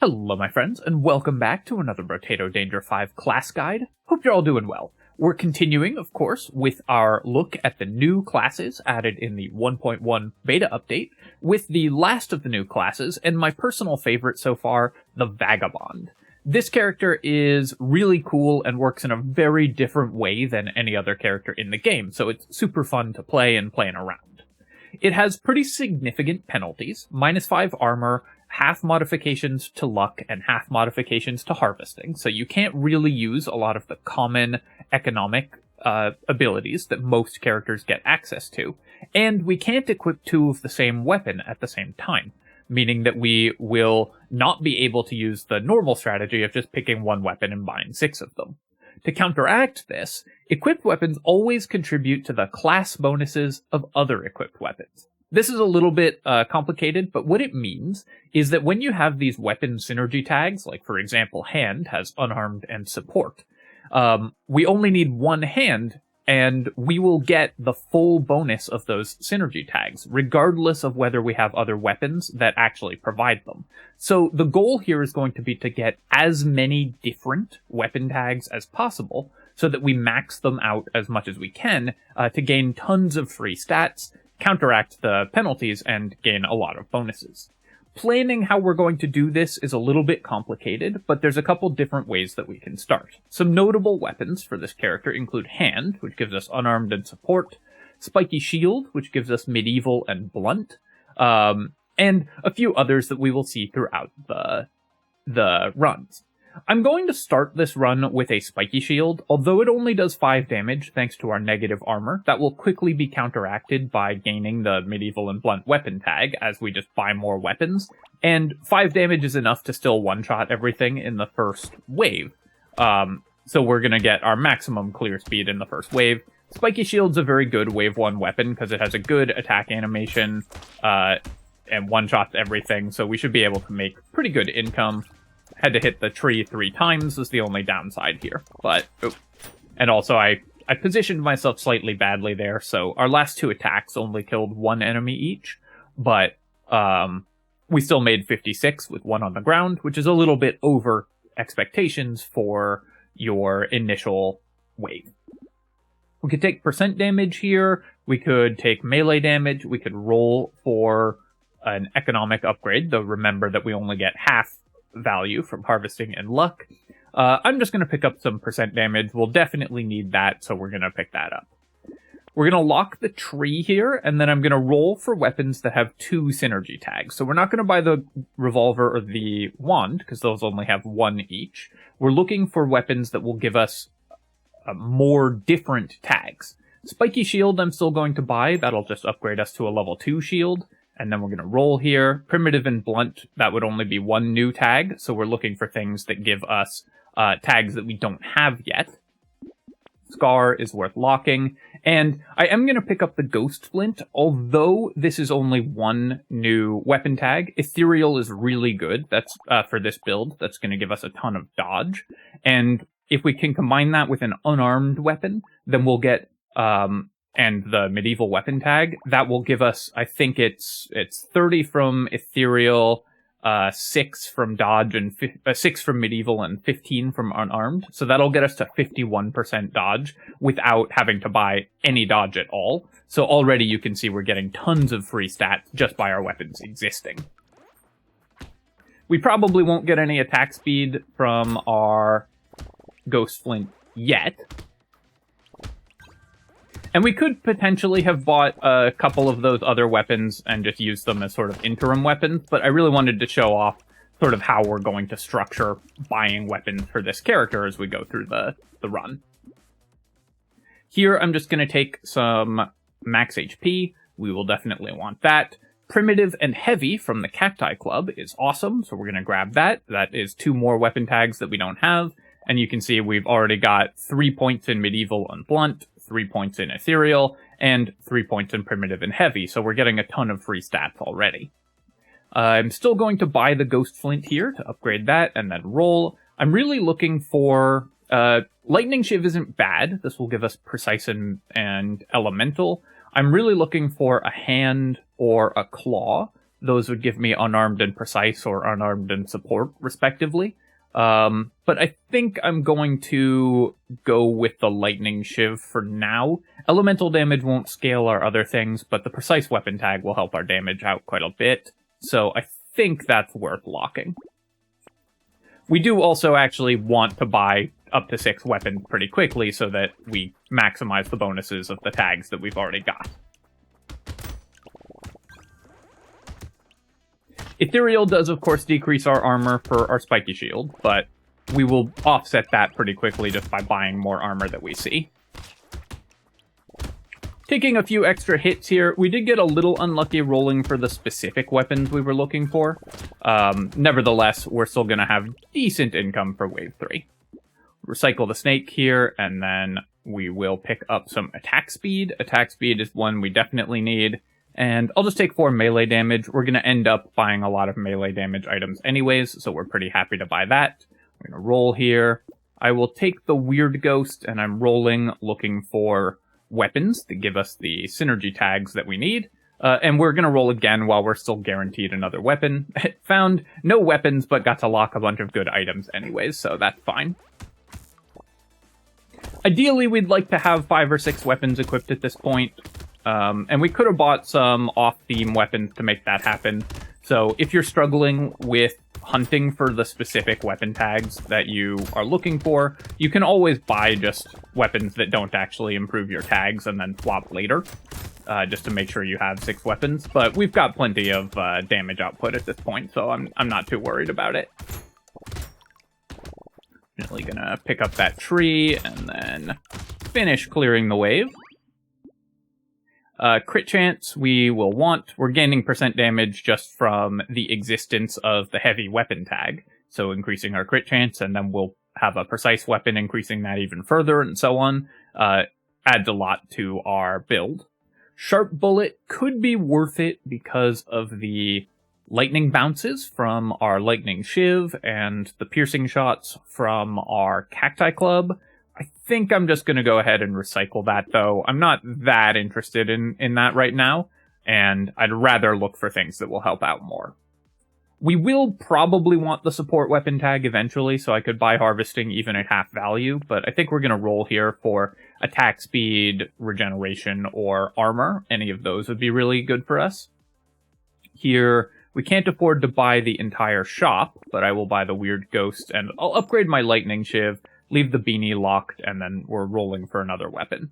Hello my friends, and welcome back to another Brotato Danger 5 class guide. Hope you're all doing well. We're continuing, of course, with our look at the new classes added in the 1.1 beta update, with the last of the new classes, and my personal favorite so far, the Vagabond. This character is really cool and works in a very different way than any other character in the game, so it's super fun to play and playing around. It has pretty significant penalties, -5 armor, half modifications to luck, and half modifications to harvesting, so you can't really use a lot of the common economic abilities that most characters get access to. And we can't equip two of the same weapon at the same time, meaning that we will not be able to use the normal strategy of just picking one weapon and buying 6 of them. To counteract this, equipped weapons always contribute to the class bonuses of other equipped weapons. This is a little bit complicated, but what it means is that when you have these weapon synergy tags, like for example, hand has unarmed and support, we only need one hand, and we will get the full bonus of those synergy tags, regardless of whether we have other weapons that actually provide them. So the goal here is going to be to get as many different weapon tags as possible, so that we max them out as much as we can to gain tons of free stats, counteract the penalties, and gain a lot of bonuses. Planning how we're going to do this is a little bit complicated, but there's a couple different ways that we can start. Some notable weapons for this character include Hand, which gives us unarmed and support, Spiky Shield, which gives us medieval and blunt, and a few others that we will see throughout the runs. I'm going to start this run with a Spiky Shield, although it only does 5 damage thanks to our negative armor. That will quickly be counteracted by gaining the medieval and blunt weapon tag as we just buy more weapons, and 5 damage is enough to still one-shot everything in the first wave. So we're going to get our maximum clear speed in the first wave. Spiky Shield's a very good wave 1 weapon because it has a good attack animation and one-shots everything, so we should be able to make pretty good income. Had to hit the tree 3 times was the only downside here, but and also I positioned myself slightly badly there, so our last 2 attacks only killed 1 enemy each, but we still made 56 with 1 on the ground, which is a little bit over expectations for your initial wave. We could take percent damage here, we could take melee damage, we could roll for an economic upgrade, though remember that we only get half value from harvesting and luck. I'm just going to pick up some percent damage. We'll definitely need that, so we're going to pick that up. We're going to lock the tree here, and then I'm going to roll for weapons that have 2 synergy tags. So we're not going to buy the revolver or the wand, because those only have 1 each. We're looking for weapons that will give us more different tags. Spiky Shield I'm still going to buy. That'll just upgrade us to a level 2 shield. And then we're going to roll here. Primitive and blunt, that would only be 1 new tag, so we're looking for things that give us tags that we don't have yet. Scar is worth locking. And I am going to pick up the Ghost Flint, although this is only 1 new weapon tag. Ethereal is really good. That's for this build. That's going to give us a ton of dodge. And if we can combine that with an unarmed weapon, then we'll get and the medieval weapon tag, that will give us, I think it's 30 from ethereal, 6 from dodge, and 6 from medieval, and 15 from unarmed. So that'll get us to 51% dodge without having to buy any dodge at all. So already you can see we're getting tons of free stats just by our weapons existing. We probably won't get any attack speed from our Ghost Flint yet. And we could potentially have bought a couple of those other weapons and just used them as sort of interim weapons, but I really wanted to show off sort of how we're going to structure buying weapons for this character as we go through the run. Here, I'm just going to take some max HP. We will definitely want that. Primitive and Heavy from the Cacti Club is awesome, so we're going to grab that. That is 2 more weapon tags that we don't have. And you can see we've already got 3 points in Medieval and Blunt, 3 points in Ethereal, and 3 points in Primitive and Heavy, so we're getting a ton of free stats already. I'm still going to buy the Ghost Flint here to upgrade that, and then roll. I'm really looking for... Lightning Shiv isn't bad. This will give us Precise and Elemental. I'm really looking for a Hand or a Claw, Those would give me unarmed and precise or unarmed and support, respectively. But I think I'm going to go with the lightning shiv for now. Elemental damage won't scale our other things, but the precise weapon tag will help our damage out quite a bit. So I think that's worth locking. We do also actually want to buy up to 6 weapons pretty quickly so that we maximize the bonuses of the tags that we've already got. Ethereal does, of course, decrease our armor for our spiky shield, but we will offset that pretty quickly just by buying more armor that we see. Taking a few extra hits here, we did get a little unlucky rolling for the specific weapons we were looking for. Nevertheless, we're still going to have decent income for Wave 3. Recycle the snake here, and then we will pick up some attack speed. Attack speed is one we definitely need. And I'll just take 4 melee damage. We're going to end up buying a lot of melee damage items anyways, so we're pretty happy to buy that. We're going to roll here. I will take the Weird Ghost, and I'm rolling looking for weapons that give us the synergy tags that we need. And we're going to roll again while we're still guaranteed another weapon. Found no weapons, but got to lock a bunch of good items anyways, so that's fine. Ideally, we'd like to have 5 or 6 weapons equipped at this point. And we could have bought some off-theme weapons to make that happen. So if you're struggling with hunting for the specific weapon tags that you are looking for, you can always buy just weapons that don't actually improve your tags and then swap later, just to make sure you have 6 weapons. But we've got plenty of damage output at this point, so I'm not too worried about it. Definitely gonna pick up that tree and then finish clearing the wave. Crit chance we will want. We're gaining % damage just from the existence of the heavy weapon tag, so increasing our crit chance, and then we'll have a precise weapon increasing that even further, and so on. Adds a lot to our build. Sharp bullet could be worth it because of the lightning bounces from our lightning shiv and the piercing shots from our cacti club. I think I'm just going to go ahead and recycle that, though. I'm not that interested in that right now, and I'd rather look for things that will help out more. We will probably want the support weapon tag eventually, so I could buy harvesting even at half value, but I think we're going to roll here for attack speed, regeneration, or armor. Any of those would be really good for us. Here, we can't afford to buy the entire shop, but I will buy the Weird Ghost, and I'll upgrade my lightning shiv, leave the beanie locked, and then we're rolling for another weapon.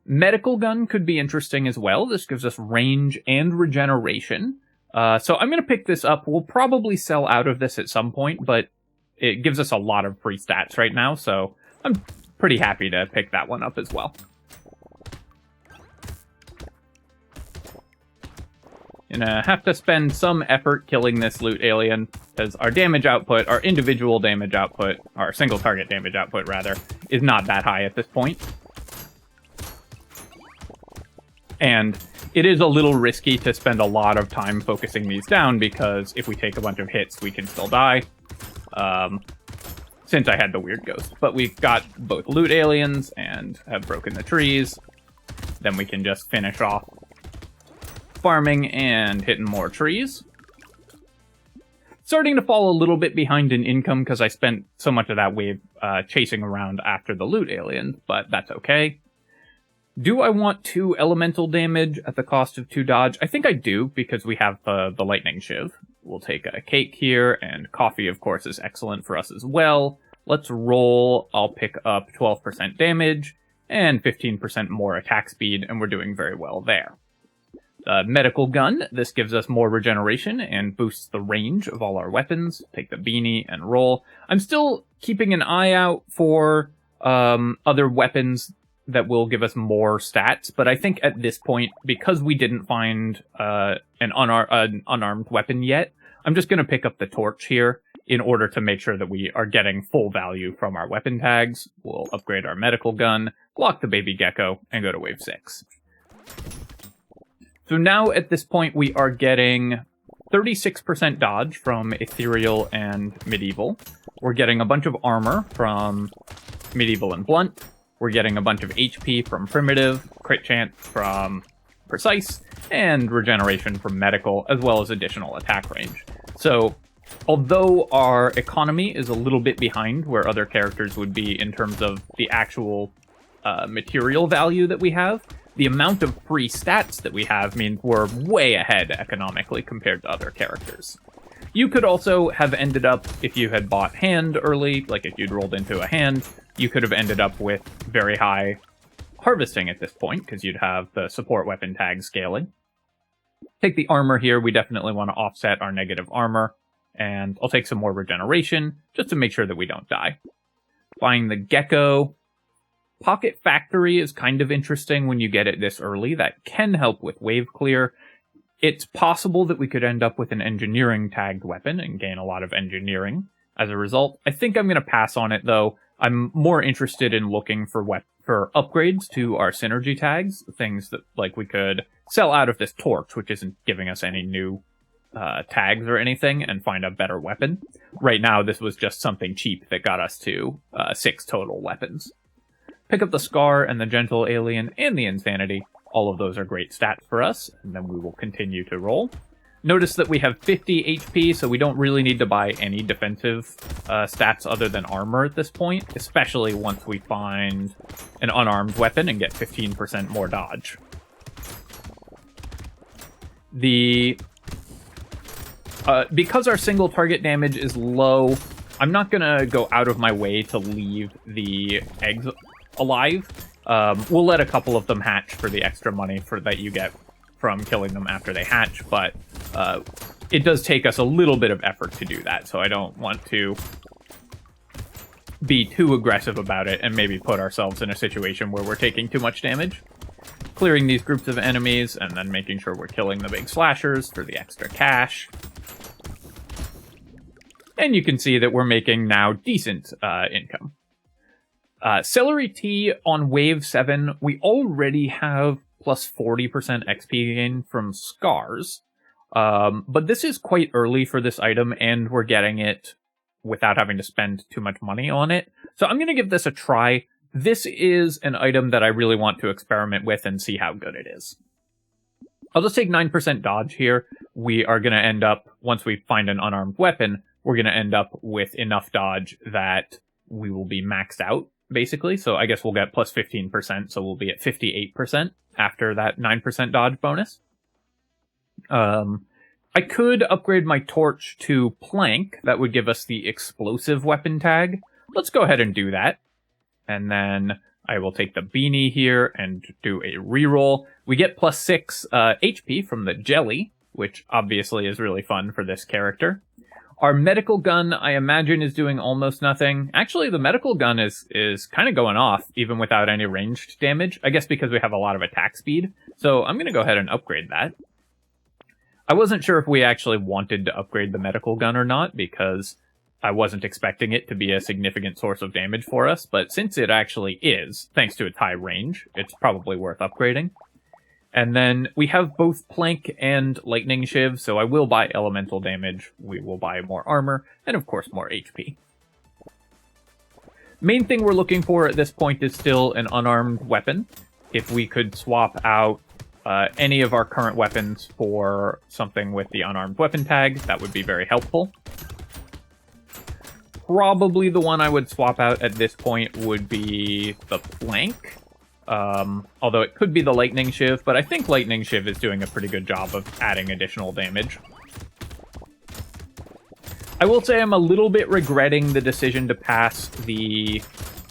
Medical gun could be interesting as well. This gives us range and regeneration. So I'm going to pick this up. We'll probably sell out of this at some point, but it gives us a lot of free stats right now, so I'm pretty happy to pick that one up as well. Gonna have to spend some effort killing this loot alien, because our damage output, our individual damage output, our single target damage output rather, is not that high at this point. And it is a little risky to spend a lot of time focusing these down, because if we take a bunch of hits, we can still die. Since I had the Weird Ghost. But we've got both loot aliens and have broken the trees. Then we can just finish off farming and hitting more trees. Starting to fall a little bit behind in income because I spent so much of that wave chasing around after the loot aliens, but that's okay. Do I want 2 elemental damage at the cost of 2 dodge? I think I do, because we have the lightning shiv. We'll take a cake here, and coffee, of course, is excellent for us as well. Let's roll. I'll pick up 12% damage and 15% more attack speed, and we're doing very well there. Medical gun. This gives us more regeneration and boosts the range of all our weapons. Take the beanie and roll. I'm still keeping an eye out for other weapons that will give us more stats, but I think at this point, because we didn't find an unarmed weapon yet, I'm just going to pick up the torch here in order to make sure that we are getting full value from our weapon tags. We'll upgrade our medical gun, block the baby gecko, and go to wave 6. So now at this point we are getting 36% dodge from ethereal and medieval. We're getting a bunch of armor from medieval and blunt. We're getting a bunch of HP from primitive, crit chance from precise, and regeneration from medical, as well as additional attack range. So, although our economy is a little bit behind where other characters would be in terms of the actual material value that we have, the amount of free stats that we have means we're way ahead economically compared to other characters. You could also have ended up, if you had bought hand early, like if you'd rolled into a hand, you could have ended up with very high harvesting at this point, because you'd have the support weapon tag scaling. Take the armor here, we definitely want to offset our negative armor, and I'll take some more regeneration, just to make sure that we don't die. Buying the Gecko. Pocket Factory is kind of interesting when you get it this early. That can help with wave clear. It's possible that we could end up with an engineering tagged weapon and gain a lot of engineering as a result. I think I'm going to pass on it, though. I'm more interested in looking for upgrades to our synergy tags, things that like we could sell out of this torch, which isn't giving us any new tags or anything, and find a better weapon. Right now, this was just something cheap that got us to 6 total weapons. Pick up the Scar and the Gentle Alien and the Insanity. All of those are great stats for us, and then we will continue to roll. Notice that we have 50 HP, so we don't really need to buy any defensive stats other than armor at this point, especially once we find an unarmed weapon and get 15% more dodge. Because our single target damage is low, I'm not going to go out of my way to leave the eggs alive. We'll let a couple of them hatch for the extra money that you get from killing them after they hatch, but it does take us a little bit of effort to do that, so I don't want to be too aggressive about it and maybe put ourselves in a situation where we're taking too much damage. Clearing these groups of enemies and then making sure we're killing the big slashers for the extra cash. And you can see that we're making now decent income. Celery Tea on Wave 7, we already have plus 40% XP gain from Scars, but this is quite early for this item, and we're getting it without having to spend too much money on it. So I'm going to give this a try. This is an item that I really want to experiment with and see how good it is. I'll just take 9% dodge here. We are going to end up, once we find an unarmed weapon, we're going to end up with enough dodge that we will be maxed out, basically. So I guess we'll get plus 15%, so we'll be at 58% after that 9% dodge bonus. I could upgrade my torch to plank. That would give us the explosive weapon tag. Let's go ahead and do that. And then I will take the beanie here and do a reroll. We get plus 6 HP from the jelly, which obviously is really fun for this character. Our medical gun, I imagine, is doing almost nothing. Actually, the medical gun is kind of going off, even without any ranged damage. I guess because we have a lot of attack speed. So I'm going to go ahead and upgrade that. I wasn't sure if we actually wanted to upgrade the medical gun or not, because I wasn't expecting it to be a significant source of damage for us. But since it actually is, thanks to its high range, it's probably worth upgrading. And then we have both Plank and Lightning Shiv, so I will buy elemental damage, we will buy more armor, and of course more HP. Main thing we're looking for at this point is still an unarmed weapon. If we could swap out any of our current weapons for something with the unarmed weapon tag, that would be very helpful. Probably the one I would swap out at this point would be the Plank. Although it could be the Lightning Shiv, but I think Lightning Shiv is doing a pretty good job of adding additional damage. I will say I'm a little bit regretting the decision to pass the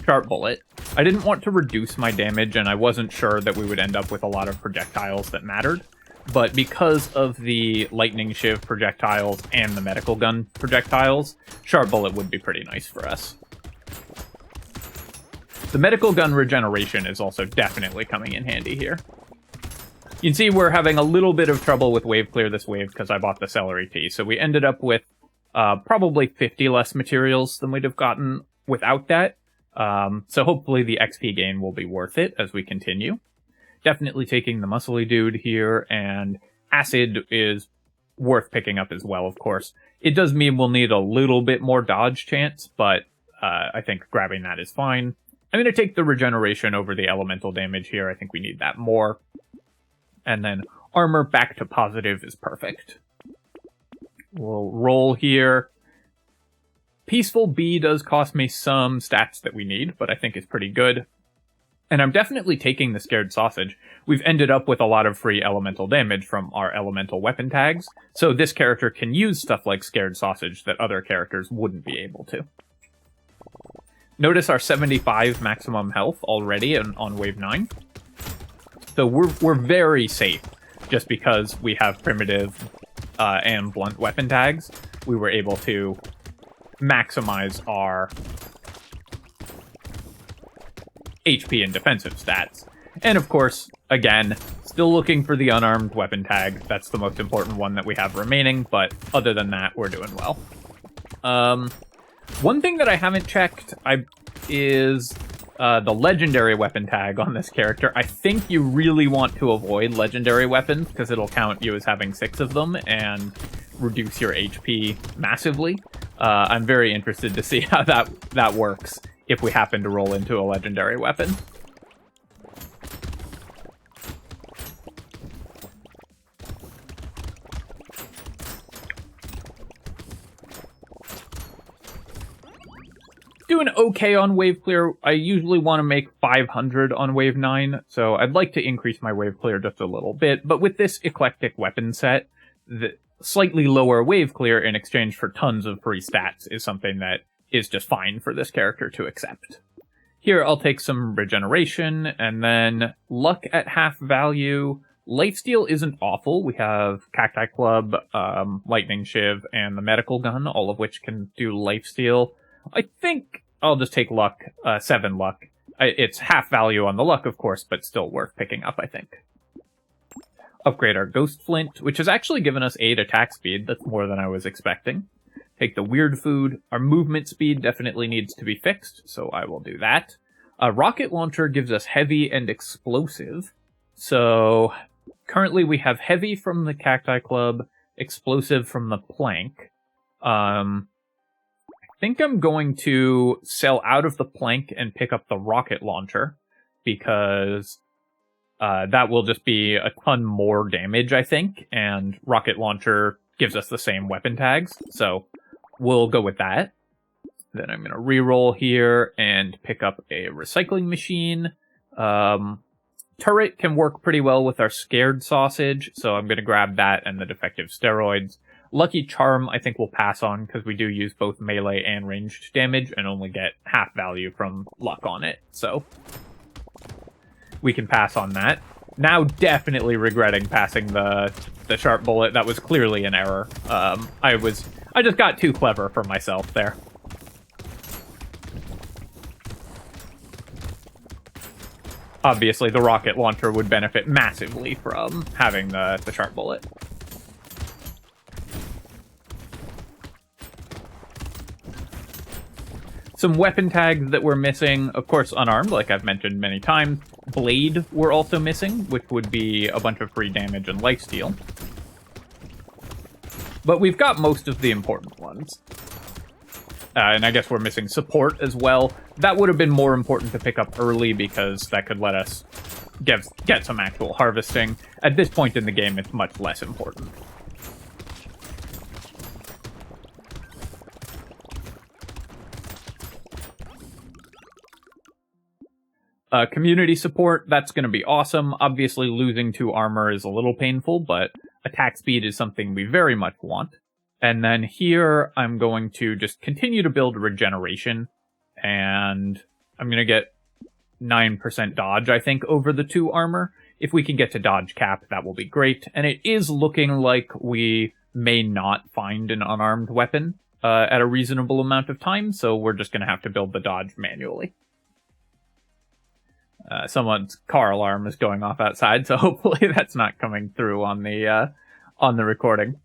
Sharp Bullet. I didn't want to reduce my damage, and I wasn't sure that we would end up with a lot of projectiles that mattered. But because of the Lightning Shiv projectiles and the Medical Gun projectiles, Sharp Bullet would be pretty nice for us. The medical gun regeneration is also definitely coming in handy here. You can see we're having a little bit of trouble with wave clear this wave because I bought the Celery Tea. So we ended up with probably 50 less materials than we'd have gotten without that. So hopefully the XP gain will be worth it as we continue. Definitely taking the muscly dude here, and acid is worth picking up as well, of course. It does mean we'll need a little bit more dodge chance, but I think grabbing that is fine. I'm going to take the regeneration over the elemental damage here. I think we need that more. And then armor back to positive is perfect. We'll roll here. Peaceful B does cost me some stats that we need, but I think it's pretty good. And I'm definitely taking the Scared Sausage. We've ended up with a lot of free elemental damage from our elemental weapon tags, so this character can use stuff like Scared Sausage that other characters wouldn't be able to. Notice our 75 maximum health already on wave 9. So we're very safe, just because we have primitive and blunt weapon tags. We were able to maximize our HP and defensive stats. And of course, again, still looking for the unarmed weapon tag. That's the most important one that we have remaining, but other than that, we're doing well. One thing that I haven't checked is the legendary weapon tag on this character. I think you really want to avoid legendary weapons, because it'll count you as having 6 of them and reduce your HP massively. I'm very interested to see how that works if we happen to roll into a legendary weapon. Doing okay on wave clear. I usually want to make 500 on wave 9, so I'd like to increase my wave clear just a little bit, but with this eclectic weapon set, the slightly lower wave clear in exchange for tons of free stats is something that is just fine for this character to accept. Here, I'll take some regeneration, and then luck at half value. Lifesteal isn't awful. We have Cacti Club, Lightning Shiv, and the Medical Gun, all of which can do lifesteal. I think I'll just take luck, 7 luck. It's half value on the luck, of course, but still worth picking up, I think. Upgrade our Ghost Flint, which has actually given us 8 attack speed. That's more than I was expecting. Take the Weird Food. Our movement speed definitely needs to be fixed, so I will do that. A Rocket Launcher gives us Heavy and Explosive. So currently we have Heavy from the Cacti Club, Explosive from the Plank. I think I'm going to sell out of the Plank and pick up the Rocket Launcher, because that will just be a ton more damage, I think, and Rocket Launcher gives us the same weapon tags, so we'll go with that. Then I'm going to reroll here and pick up a Recycling Machine. Turret can work pretty well with our Scared Sausage, so I'm going to grab that and the Defective Steroids. Lucky Charm I think we'll pass on, because we do use both melee and ranged damage and only get half value from luck on it, so we can pass on that. Now definitely regretting passing the Sharp Bullet. That was clearly an error. I just got too clever for myself there. Obviously, the Rocket Launcher would benefit massively from having the Sharp Bullet. Some weapon tags that we're missing, of course, unarmed, like I've mentioned many times. Blade we're also missing, which would be a bunch of free damage and lifesteal. But we've got most of the important ones. And I guess we're missing support as well. That would have been more important to pick up early, because that could let us get some actual harvesting. At this point in the game, it's much less important. Community support, that's going to be awesome. Obviously, losing 2 armor is a little painful, but attack speed is something we very much want. And then here, I'm going to just continue to build regeneration, and I'm going to get 9% dodge, I think, over the 2 armor. If we can get to dodge cap, that will be great. And it is looking like we may not find an unarmed weapon at a reasonable amount of time, so we're just going to have to build the dodge manually. Someone's car alarm is going off outside, so hopefully that's not coming through on the recording.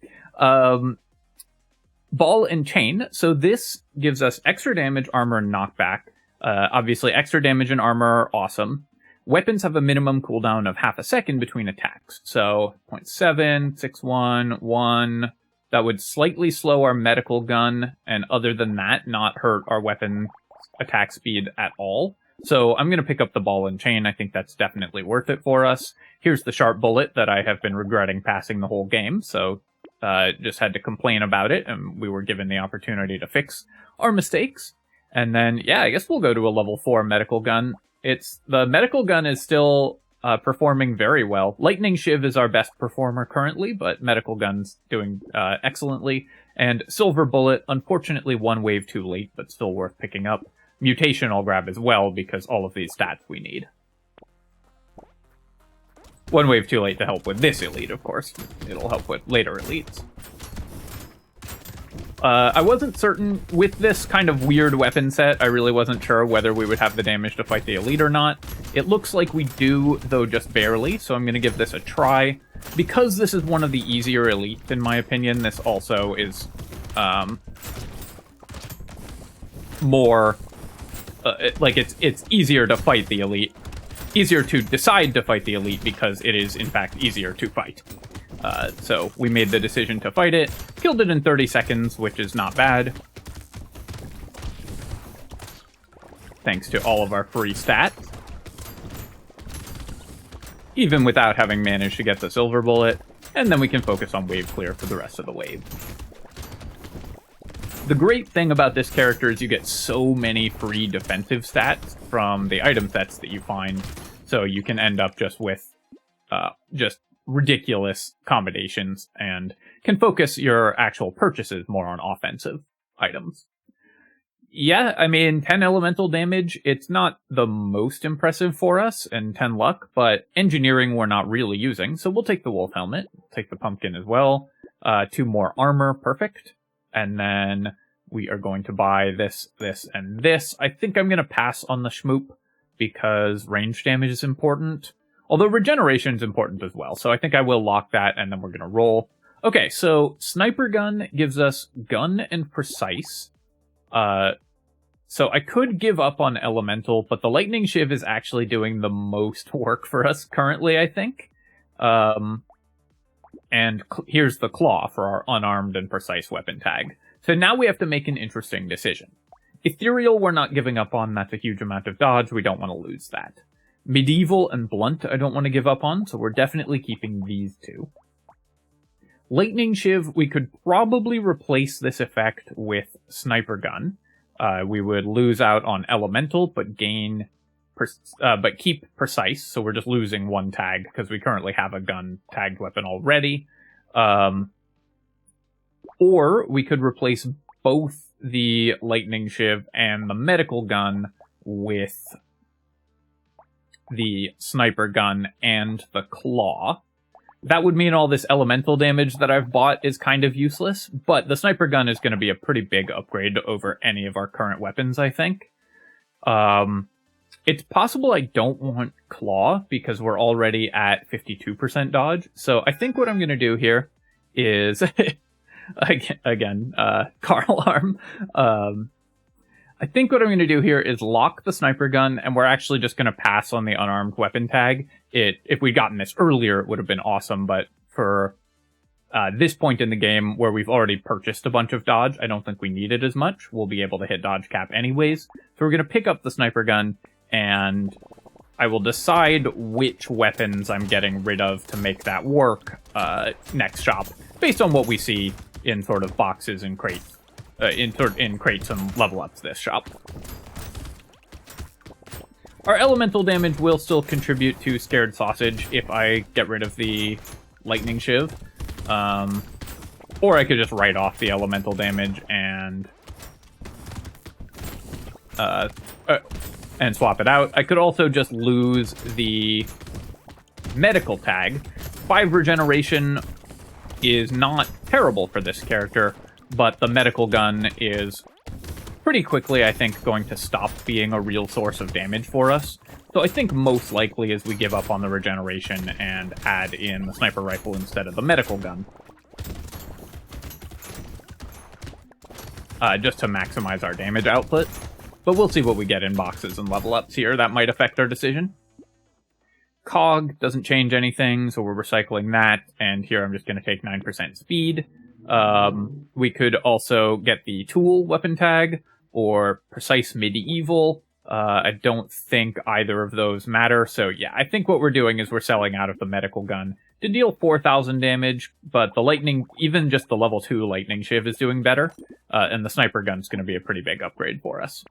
Ball and Chain. So this gives us extra damage, armor, and knockback. Obviously, extra damage and armor are awesome. Weapons have a minimum cooldown of half a second between attacks. So 0.7, 6.1, 1. That would slightly slow our medical gun, and other than that, not hurt our weapon attack speed at all. So I'm going to pick up the ball and chain. I think that's definitely worth it for us. Here's the sharp bullet that I have been regretting passing the whole game, so just had to complain about it, and we were given the opportunity to fix our mistakes. And then, yeah, I guess we'll go to a level 4 medical gun. The medical gun is still performing very well. Lightning Shiv is our best performer currently, but medical gun's doing excellently. And silver bullet, unfortunately, one wave too late, but still worth picking up. Mutation I'll grab as well, because all of these stats we need. One wave too late to help with this elite, of course. It'll help with later elites. I wasn't certain with this kind of weird weapon set. I really wasn't sure whether we would have the damage to fight the elite or not. It looks like we do, though just barely, so I'm going to give this a try. Because this is one of the easier elites, in my opinion, this also is more... it's easier to fight the elite. Easier to decide to fight the elite because it is, in fact, easier to fight. So we made the decision to fight it. Killed it in 30 seconds, which is not bad. Thanks to all of our free stats. Even without having managed to get the silver bullet. And then we can focus on wave clear for the rest of the wave. The great thing about this character is you get so many free defensive stats from the item sets that you find, so you can end up just with just ridiculous combinations and can focus your actual purchases more on offensive items. Yeah, I mean, 10 elemental damage, it's not the most impressive for us, and 10 luck, but engineering we're not really using, so we'll take the wolf helmet, take the pumpkin as well, 2 more armor, perfect. And then we are going to buy this, this, and this. I think I'm going to pass on the shmoop because range damage is important. Although regeneration is important as well. So I think I will lock that, and then we're going to roll. Okay, so Sniper Gun gives us gun and precise. So I could give up on Elemental, but the Lightning Shiv is actually doing the most work for us currently, I think. And here's the claw for our unarmed and precise weapon tag. So now we have to make an interesting decision. Ethereal we're not giving up on, that's a huge amount of dodge, we don't want to lose that. Medieval and blunt I don't want to give up on, so we're definitely keeping these two. Lightning Shiv, we could probably replace this effect with Sniper Gun. We would lose out on Elemental, but gain... but keep precise, so we're just losing one tag because we currently have a gun tagged weapon already. Or we could replace both the Lightning Shiv and the Medical Gun with the Sniper Gun and the Claw. That would mean all this elemental damage that I've bought is kind of useless, but the Sniper Gun is going to be a pretty big upgrade over any of our current weapons, I think. It's possible I don't want Claw, because we're already at 52% dodge. So I think what I'm going to do here is, again, Carl Arm. I think what I'm going to do here is lock the Sniper Gun, and we're actually just going to pass on the unarmed weapon tag. If we'd gotten this earlier, it would have been awesome, but for this point in the game, where we've already purchased a bunch of dodge, I don't think we need it as much. We'll be able to hit dodge cap anyways. So we're going to pick up the Sniper Gun, and I will decide which weapons I'm getting rid of to make that work next shop, based on what we see in sort of boxes and crates, in crates and level ups this shop. Our elemental damage will still contribute to Scared Sausage if I get rid of the Lightning Shiv, or I could just write off the elemental damage and swap it out. I could also just lose the medical tag. 5 regeneration is not terrible for this character, but the medical gun is pretty quickly, I think, going to stop being a real source of damage for us. So I think most likely is we give up on the regeneration and add in the sniper rifle instead of the medical gun. Just to maximize our damage output. But we'll see what we get in boxes and level ups here. That might affect our decision. Cog doesn't change anything, so we're recycling that. And here I'm just going to take 9% speed. We could also get the tool weapon tag, or precise medieval, I don't think either of those matter, so yeah, I think what we're doing is we're selling out of the medical gun to deal 4,000 damage, but the lightning, even just the level 2 lightning shiv is doing better, and the sniper gun's going to be a pretty big upgrade for us.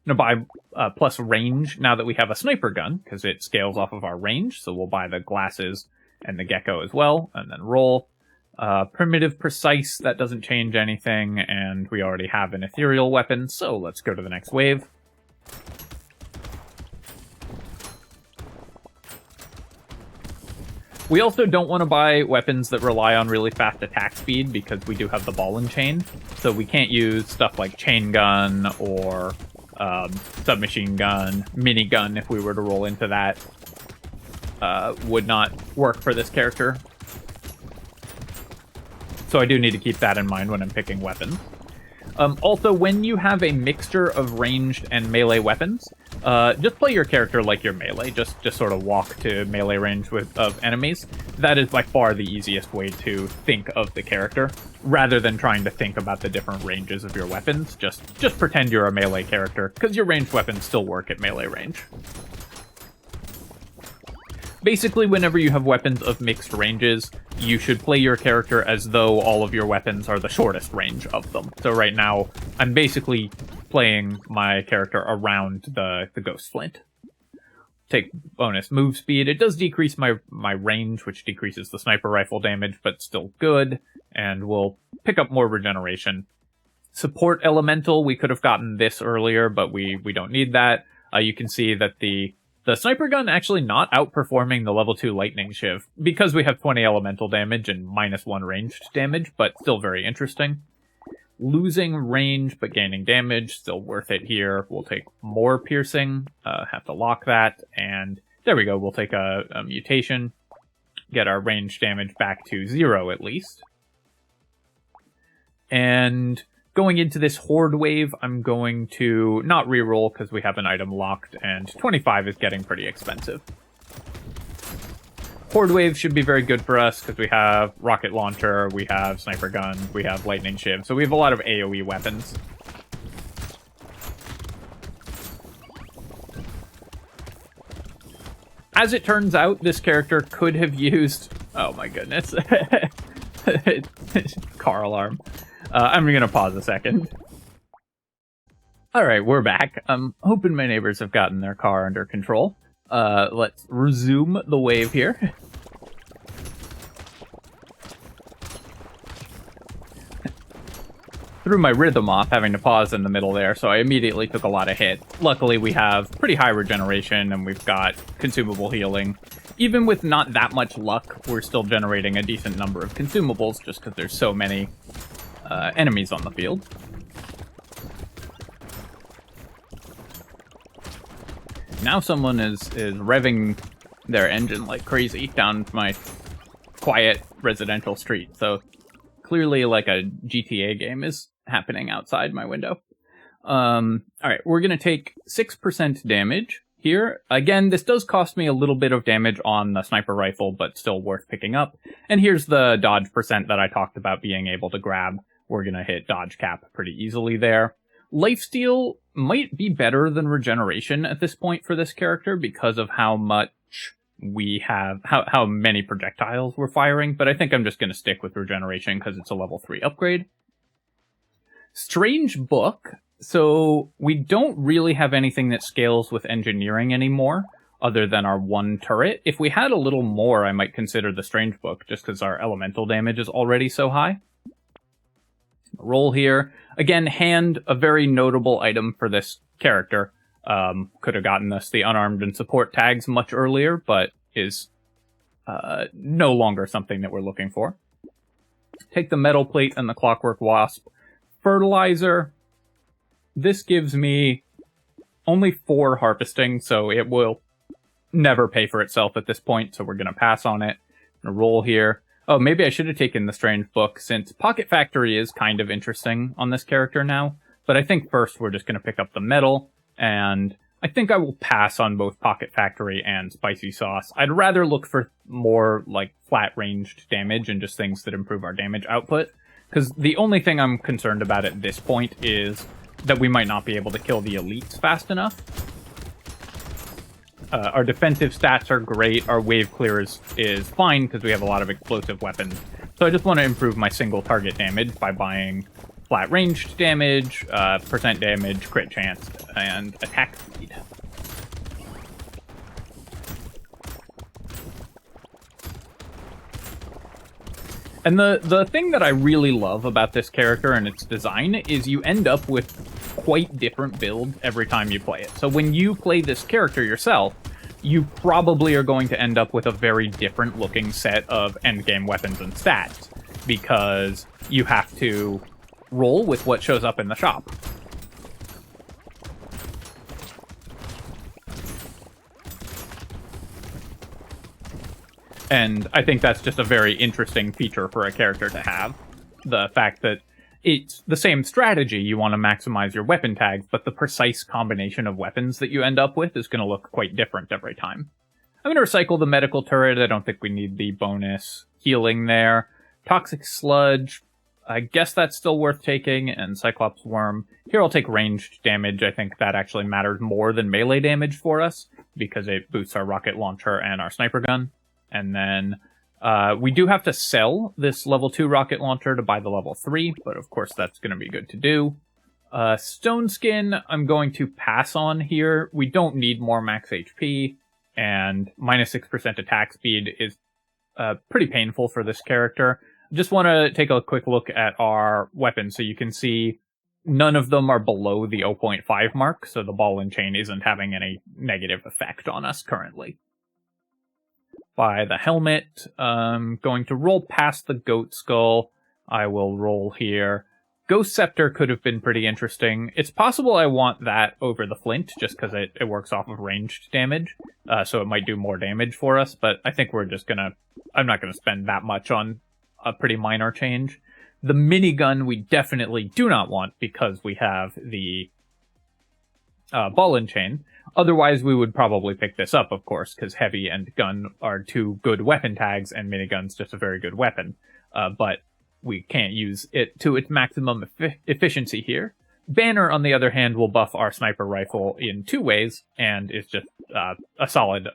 I'm going to buy plus range now that we have a sniper gun, because it scales off of our range, so we'll buy the glasses and the gecko as well, and then roll. Primitive precise, that doesn't change anything, and we already have an ethereal weapon, so let's go to the next wave. We also don't want to buy weapons that rely on really fast attack speed because we do have the ball and chain, so we can't use stuff like chain gun or submachine gun, minigun if we were to roll into that. Would not work for this character. So I do need to keep that in mind when I'm picking weapons. Also, when you have a mixture of ranged and melee weapons, just play your character like you're melee. Just sort of walk to melee range of enemies. That is by far the easiest way to think of the character, rather than trying to think about the different ranges of your weapons. Just pretend you're a melee character, because your ranged weapons still work at melee range. Basically, whenever you have weapons of mixed ranges, you should play your character as though all of your weapons are the shortest range of them. So right now, I'm basically playing my character around the Ghost Flint. Take bonus move speed. It does decrease my range, which decreases the sniper rifle damage, but still good. And we'll pick up more regeneration. Support elemental, we could have gotten this earlier, but we don't need that. You can see that the sniper gun actually not outperforming the level 2 lightning shiv, because we have 20 elemental damage and -1 ranged damage, but still very interesting. Losing range, but gaining damage, still worth it here. We'll take more piercing, have to lock that, and there we go, we'll take a mutation, get our range damage back to 0 at least. And going into this Horde wave, I'm going to not reroll because we have an item locked, and 25 is getting pretty expensive. Horde wave should be very good for us because we have rocket launcher, we have sniper gun, we have lightning shiv, so we have a lot of AoE weapons. As it turns out, this character could have used... Oh my goodness. Car alarm. I'm gonna pause a second. Alright, we're back. I'm hoping my neighbors have gotten their car under control. Let's resume the wave here. Threw my rhythm off having to pause in the middle there, so I immediately took a lot of hit. Luckily, we have pretty high regeneration, and we've got consumable healing. Even with not that much luck, we're still generating a decent number of consumables, just because there's so many enemies on the field. Now someone is revving their engine like crazy down my quiet residential street, so clearly like a GTA game is happening outside my window. Alright, we're gonna take 6% damage here. Again, this does cost me a little bit of damage on the sniper rifle, but still worth picking up. And here's the dodge percent that I talked about being able to grab. We're gonna hit dodge cap pretty easily there. Lifesteal might be better than regeneration at this point for this character because of how much we have, how many projectiles we're firing, but I think I'm just gonna stick with regeneration because it's a level 3 upgrade. Strange book. So we don't really have anything that scales with engineering anymore, other than our one turret. If we had a little more, I might consider the strange book, just because our elemental damage is already so high. Roll here. Again, hand, a very notable item for this character. Could have gotten us the unarmed and support tags much earlier, but is no longer something that we're looking for. Take the metal plate and the clockwork wasp. Fertilizer. This gives me only 4 harvesting, so it will never pay for itself at this point, so we're going to pass on it. I'm gonna roll here. Oh, maybe I should have taken the strange book, since Pocket Factory is kind of interesting on this character now. But I think first we're just going to pick up the metal, and I think I will pass on both Pocket Factory and Spicy Sauce. I'd rather look for more, like, flat-ranged damage and just things that improve our damage output, because the only thing I'm concerned about at this point is that we might not be able to kill the elites fast enough. Our defensive stats are great. Our wave clear is fine because we have a lot of explosive weapons. So I just want to improve my single target damage by buying flat ranged damage, percent damage, crit chance, and attack speed. And the thing that I really love about this character and its design is you end up with quite different builds every time you play it. So when you play this character yourself, you probably are going to end up with a very different looking set of endgame weapons and stats, because you have to roll with what shows up in the shop. And I think that's just a very interesting feature for a character to have. The fact that it's the same strategy, you want to maximize your weapon tags, but the precise combination of weapons that you end up with is going to look quite different every time. I'm going to recycle the medical turret. I don't think we need the bonus healing there. Toxic sludge, I guess that's still worth taking, and Cyclops worm. Here I'll take ranged damage. I think that actually matters more than melee damage for us, because it boosts our rocket launcher and our sniper gun. And then we do have to sell this level 2 rocket launcher to buy the level 3, but of course that's going to be good to do. Stone Skin, I'm going to pass on here. We don't need more max HP, and minus 6% attack speed is pretty painful for this character. Just want to take a quick look at our weapons so you can see none of them are below the 0.5 mark, so the ball and chain isn't having any negative effect on us currently. By the helmet, going to roll past the goat skull. I will roll here. Ghost Scepter could have been pretty interesting. It's possible I want that over the flint, just because it works off of ranged damage, so it might do more damage for us, but I think we're just gonna... I'm not gonna spend that much on a pretty minor change. The minigun we definitely do not want, because we have the ball and chain. Otherwise, we would probably pick this up, of course, because heavy and gun are two good weapon tags, and minigun's just a very good weapon. But we can't use it to its maximum efficiency here. Banner, on the other hand, will buff our sniper rifle in 2 ways, and is just a solid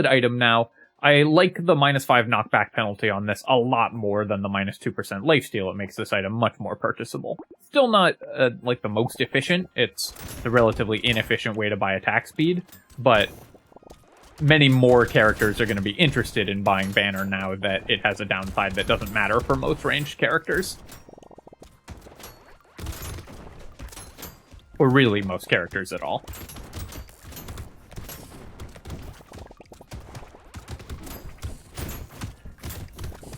item now. I like the -5 knockback penalty on this a lot more than the -2% lifesteal. It makes this item much more purchasable. Still not, like, the most efficient. It's the relatively inefficient way to buy attack speed, but many more characters are going to be interested in buying Banner now that it has a downside that doesn't matter for most ranged characters. Or really most characters at all.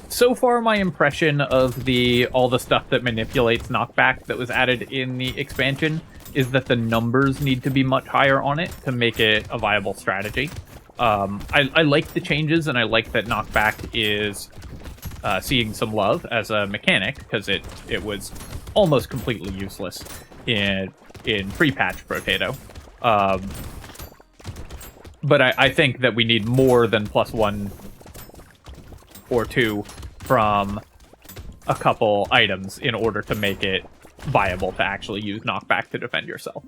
So far, my impression of all the stuff that manipulates knockback that was added in the expansion is that the numbers need to be much higher on it to make it a viable strategy. I like the changes, and I like that knockback is seeing some love as a mechanic, because it was almost completely useless in pre-patch Brotato. But I think that we need more than +1 or 2 from a couple items in order to make it viable to actually use knockback to defend yourself.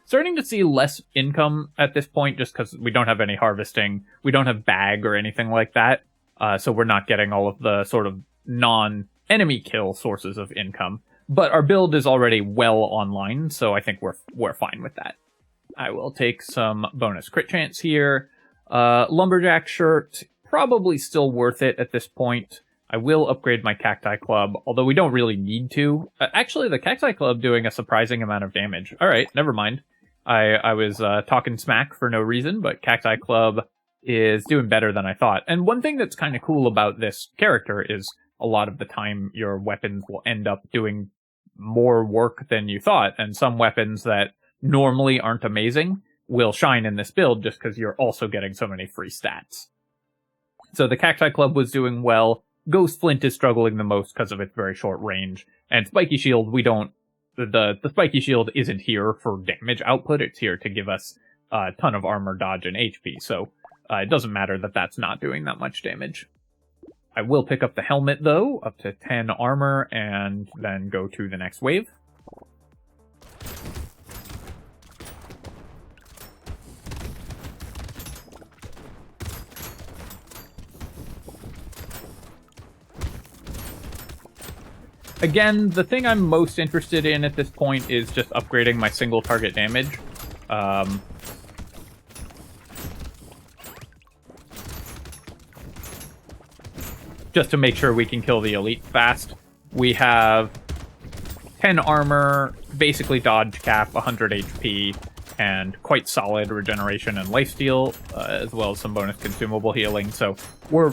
Starting to see less income at this point, just because we don't have any harvesting, we don't have bag or anything like that, so we're not getting all of the sort of non-enemy kill sources of income. But our build is already well online, so I think we're fine with that. I will take some bonus crit chance here. Lumberjack shirt, probably still worth it at this point. I will upgrade my Cacti Club, although we don't really need to. Actually, the Cacti Club doing a surprising amount of damage. Alright, never mind. I was talking smack for no reason, but Cacti Club is doing better than I thought. And one thing that's kind of cool about this character is a lot of the time your weapons will end up doing more work than you thought, and some weapons that normally aren't amazing will shine in this build just because you're also getting so many free stats. So the Cacti Club was doing well. Ghost Flint is struggling the most because of its very short range. And Spiky Shield, we don't... The Spiky Shield isn't here for damage output, it's here to give us a ton of armor, dodge, and HP, so it doesn't matter that that's not doing that much damage. I will pick up the helmet, though, up to 10 armor, and then go to the next wave. Again, the thing I'm most interested in at this point is just upgrading my single target damage. Just to make sure we can kill the elite fast. We have 10 armor, basically dodge cap, 100 HP, and quite solid regeneration and lifesteal, as well as some bonus consumable healing. So we're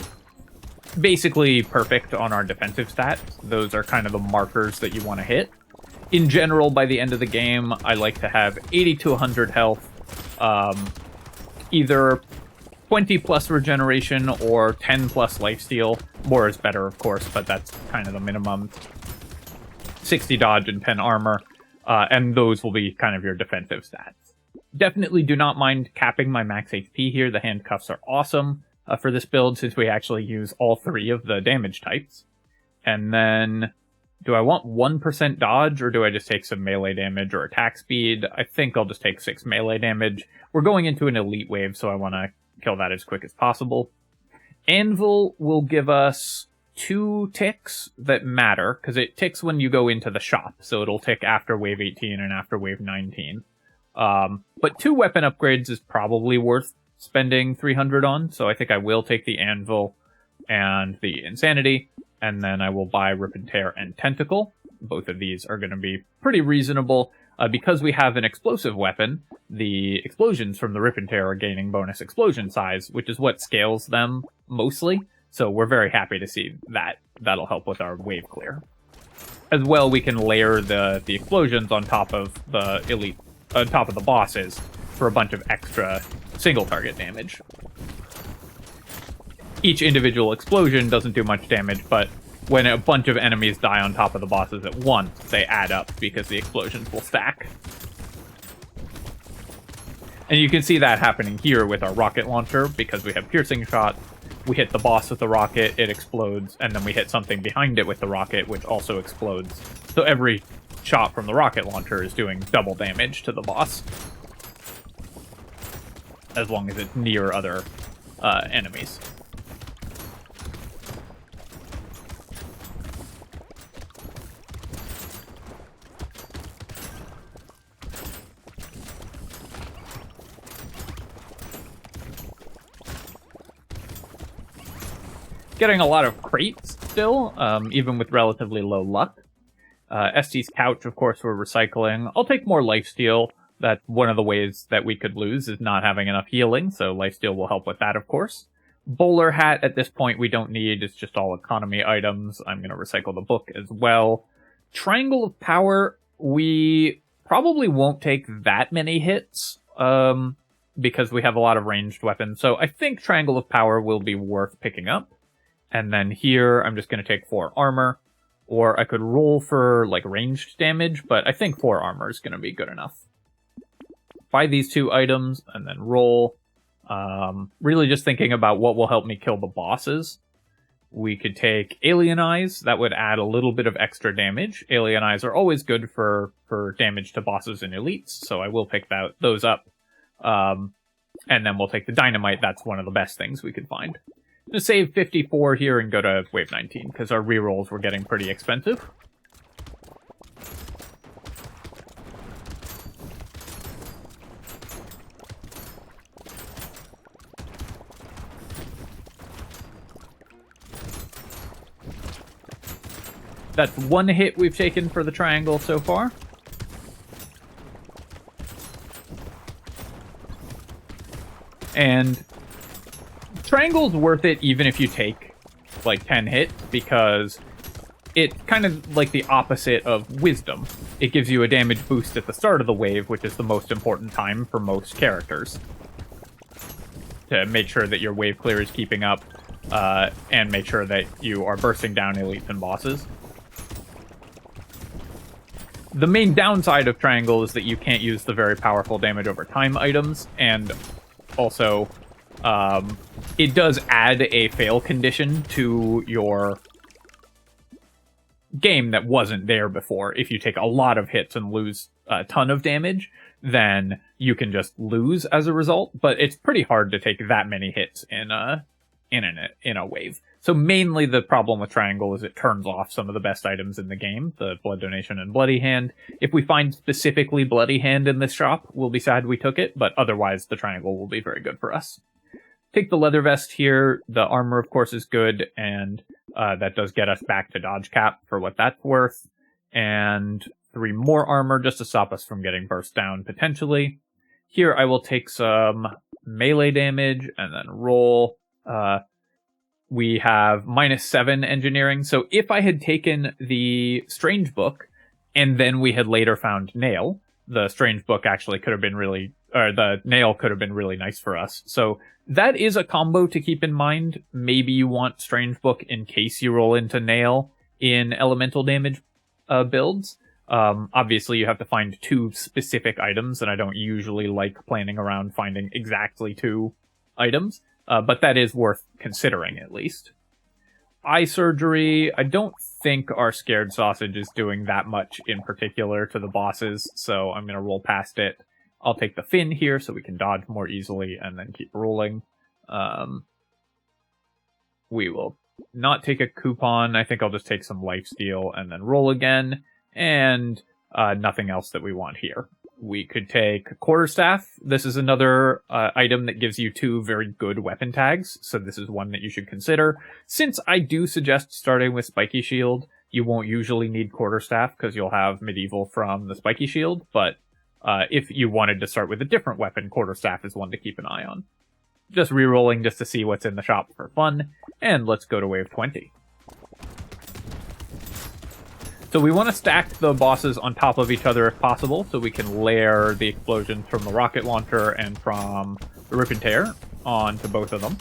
basically perfect on our defensive stats. Those are kind of the markers that you want to hit. In general, by the end of the game, I like to have 80 to 100 health, either 20 plus regeneration or 10 plus lifesteal. More is better, of course, but that's kind of the minimum. 60 dodge and 10 armor, and those will be kind of your defensive stats. Definitely do not mind capping my max HP here. The handcuffs are awesome for this build, since we actually use all 3 of the damage types. And then, do I want 1% dodge, or do I just take some melee damage or attack speed? I think I'll just take 6 melee damage. We're going into an elite wave, so I want to kill that as quick as possible. Anvil will give us 2 ticks that matter, because it ticks when you go into the shop, so it'll tick after wave 18 and after wave 19. But 2 weapon upgrades is probably worth spending 300 on, so I think I will take the Anvil and the Insanity, and then I will buy Rip and Tear and Tentacle. Both of these are going to be pretty reasonable. Because we have an explosive weapon, the explosions from the Rip and Tear are gaining bonus explosion size, which is what scales them mostly, so we're very happy to see that. That'll help with our wave clear. As well, we can layer the explosions on top of the elite, on top of the bosses, for a bunch of extra single target damage. Each individual explosion doesn't do much damage, but when a bunch of enemies die on top of the bosses at once, they add up because the explosions will stack. And you can see that happening here with our rocket launcher, because we have piercing shot. We hit the boss with the rocket, it explodes, and then we hit something behind it with the rocket, which also explodes. So every shot from the rocket launcher is doing double damage to the boss, as long as it's near other enemies. Getting a lot of crates still, even with relatively low luck. ST's couch, of course, we're recycling. I'll take more lifesteal. That's one of the ways that we could lose, is not having enough healing, so lifesteal will help with that, of course. Bowler hat, at this point, we don't need. It's just all economy items. I'm going to recycle the book as well. Triangle of Power, we probably won't take that many hits, because we have a lot of ranged weapons. So I think Triangle of Power will be worth picking up. And then here, I'm just going to take 4 armor. Or I could roll for, like, ranged damage, but I think 4 armor is going to be good enough. Buy these 2 items, and then roll. Really just thinking about what will help me kill the bosses. We could take Alien Eyes. That would add a little bit of extra damage. Alien Eyes are always good for damage to bosses and elites, so I will pick those up. And then we'll take the Dynamite. That's one of the best things we could find. I'm going to save 54 here and go to wave 19, because our rerolls were getting pretty expensive. That's 1 hit we've taken for the triangle so far. And triangle's worth it even if you take like 10 hits, because it's kind of like the opposite of wisdom. It gives you a damage boost at the start of the wave, which is the most important time for most characters, to make sure that your wave clear is keeping up, and make sure that you are bursting down elites and bosses. The main downside of triangle is that you can't use the very powerful damage over time items, and also it does add a fail condition to your game that wasn't there before. If you take a lot of hits and lose a ton of damage, then you can just lose as a result, but it's pretty hard to take that many hits in a wave. So mainly the problem with Triangle is it turns off some of the best items in the game, the Blood Donation and Bloody Hand. If we find specifically Bloody Hand in this shop, we'll be sad we took it, but otherwise the Triangle will be very good for us. Take the Leather Vest here. The armor, of course, is good, and that does get us back to Dodge Cap for what that's worth. And 3 more armor just to stop us from getting burst down, potentially. Here I will take some melee damage and then roll. We have -7 engineering, so if I had taken the Strange Book and then we had later found Nail, the Strange Book actually could have been really, or the Nail could have been really nice for us. So that is a combo to keep in mind. Maybe you want Strange Book in case you roll into Nail in elemental damage builds. Obviously you have to find 2 specific items, and I don't usually like planning around finding exactly 2 items. But that is worth considering, at least. Eye surgery, I don't think our Scared Sausage is doing that much in particular to the bosses, so I'm going to roll past it. I'll take the fin here so we can dodge more easily and then keep rolling. We will not take a coupon. I think I'll just take some lifesteal and then roll again, and nothing else that we want here. We could take Quarterstaff. This is another item that gives you 2 very good weapon tags, so this is one that you should consider. Since I do suggest starting with Spiky Shield, you won't usually need Quarterstaff because you'll have Medieval from the Spiky Shield, but if you wanted to start with a different weapon, Quarterstaff is one to keep an eye on. Just re-rolling just to see what's in the shop for fun, and let's go to wave 20. So we want to stack the bosses on top of each other if possible, so we can layer the explosions from the rocket launcher and from the Rip and Tear onto both of them.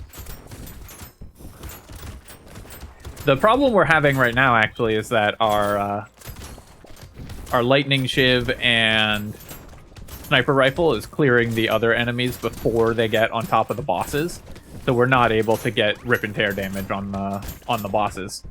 The problem we're having right now, actually, is that our Lightning Shiv and Sniper Rifle is clearing the other enemies before they get on top of the bosses, so we're not able to get Rip and Tear damage on the bosses,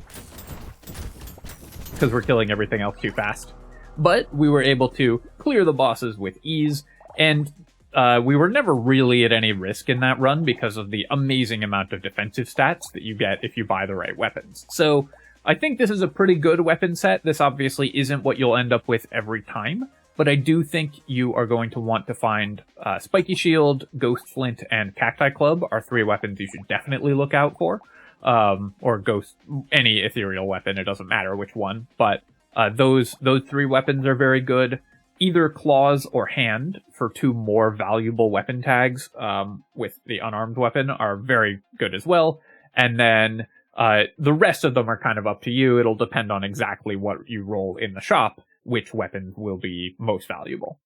because we're killing everything else too fast. But we were able to clear the bosses with ease, and we were never really at any risk in that run because of the amazing amount of defensive stats that you get if you buy the right weapons. So I think this is a pretty good weapon set. This obviously isn't what you'll end up with every time, but I do think you are going to want to find Spiky Shield, Ghost Flint, and Cacti Club are 3 weapons you should definitely look out for. Or Ghost, any ethereal weapon, it doesn't matter which one, but those 3 weapons are very good. Either Claws or Hand for 2 more valuable weapon tags with the unarmed weapon are very good as well, and then the rest of them are kind of up to you. It'll depend on exactly what you roll in the shop, which weapons will be most valuable.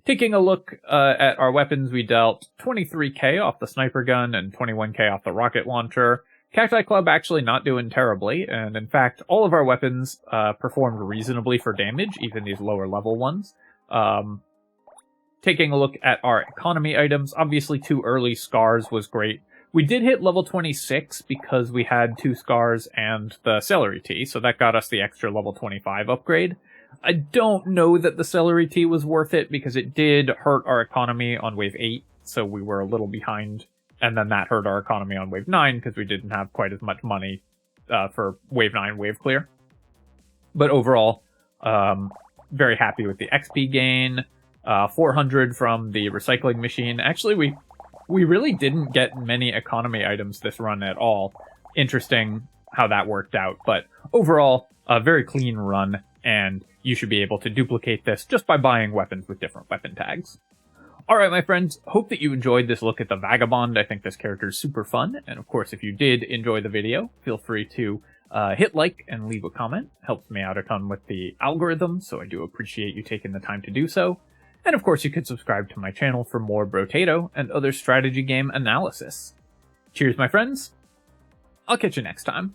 Taking a look at our weapons, we dealt 23k off the sniper gun and 21k off the rocket launcher. Cacti Club actually not doing terribly, and in fact, all of our weapons performed reasonably for damage, even these lower level ones. Taking a look at our economy items, obviously 2 early scars was great. We did hit level 26 because we had 2 scars and the celery tea, so that got us the extra level 25 upgrade. I don't know that the celery tea was worth it because it did hurt our economy on wave 8, so we were a little behind. And then that hurt our economy on wave 9 because we didn't have quite as much money for wave 9 wave clear. But overall, very happy with the XP gain. 400 from the recycling machine. Actually, we really didn't get many economy items this run at all. Interesting how that worked out. But overall, a very clean run, and you should be able to duplicate this just by buying weapons with different weapon tags. Alright, my friends, hope that you enjoyed this look at the Vagabond. I think this character is super fun, and of course, if you did enjoy the video, feel free to hit like and leave a comment. Helps me out a ton with the algorithm, so I do appreciate you taking the time to do so. And of course, you could subscribe to my channel for more Brotato and other strategy game analysis. Cheers, my friends. I'll catch you next time.